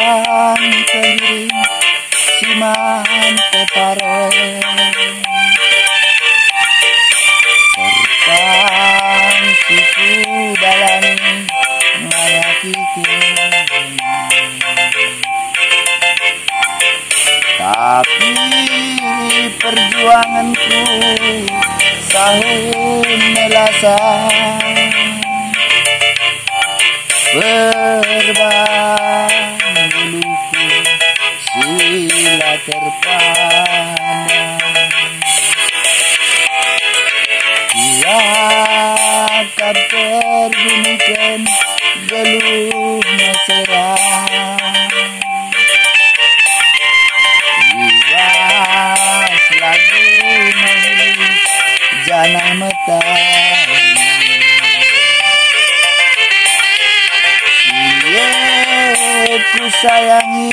terbang keliling siman tepare terbang siku dalani ngayakike tapi perjuanganku sahun melasa berbang buluku sila terpandang akan terbunyikan geluh meserang Iwas lagu menghilus jana mata ku sayangi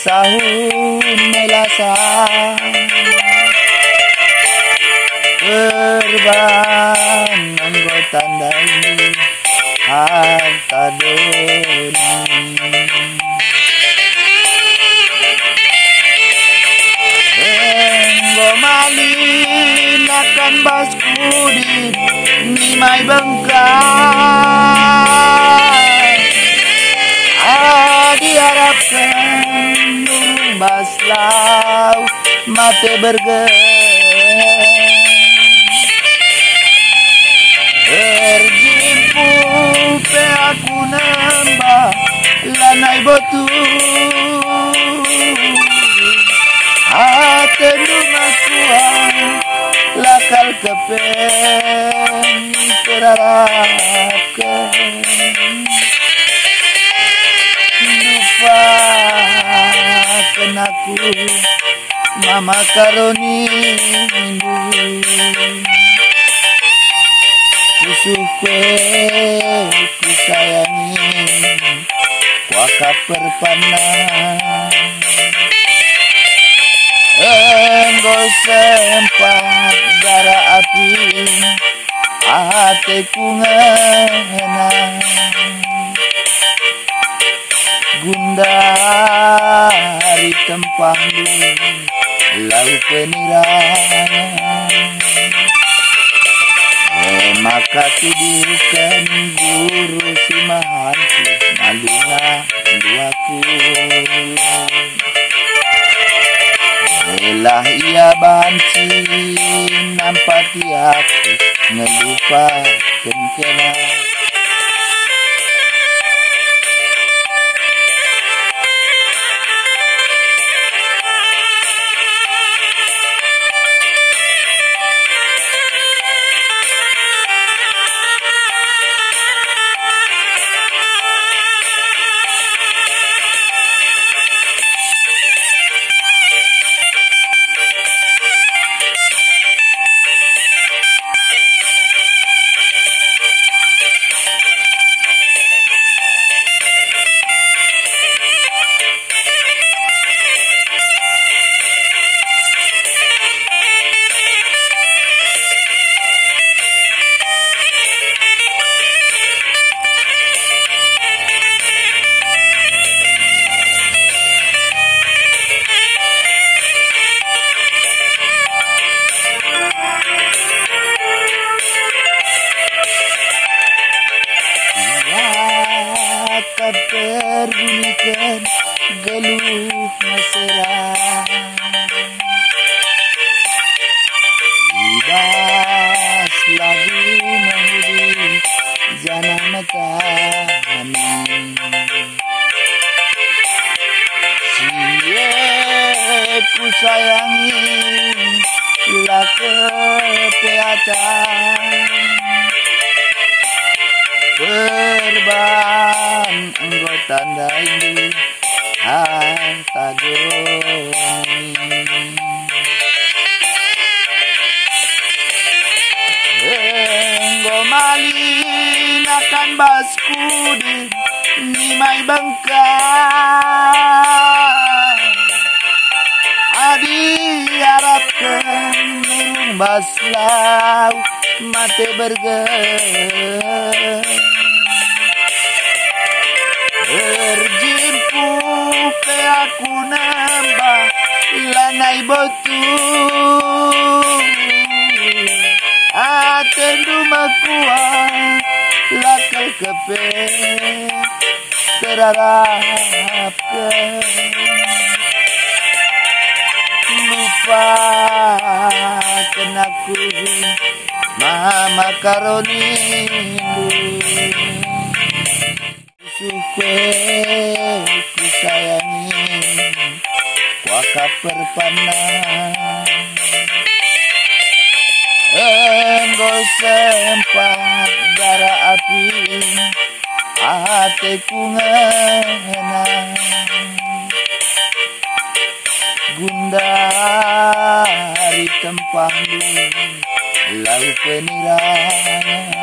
sahun melasa Perban anggota tandai harta doni Enggo malin akan baskudi nimai bengkak diharapkan nurung baslau mate berjimpu pe aku nambah lanai botu hati rumah kuang lakal kepen terharapkan lupakan aku mama karoni Kusuh ku sayangi kuaka perpanang enggo sempat gara api hatiku ngenang gundari tempangmu lau penirang maka tuduhkan guru si mahantu malina duaku Elah ia banci nampati aku ngelupakan kena terbunyikan geluh mesra ibas lagu menghidupkan jana mata ku sayangi la kepeatan perban anggota tandai harta doni enggo malin akan baskudi nimai bengkak adi harapkan nurung baslau mate berjimpu aku nambah lanai betul aten rumah kuat lakal kepe terharapkan lupakan aku mama karonindu suke ku sayangi kuaka perpanah enggo sempat darah api hatiku ngena gundari tempangmu lalu penirang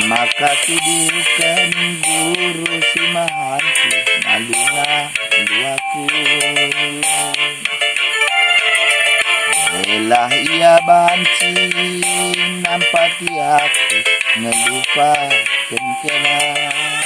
maka tuduhkan guru si mahantu maluna luaku Elah ia banci nampati aku ngelupakan kenang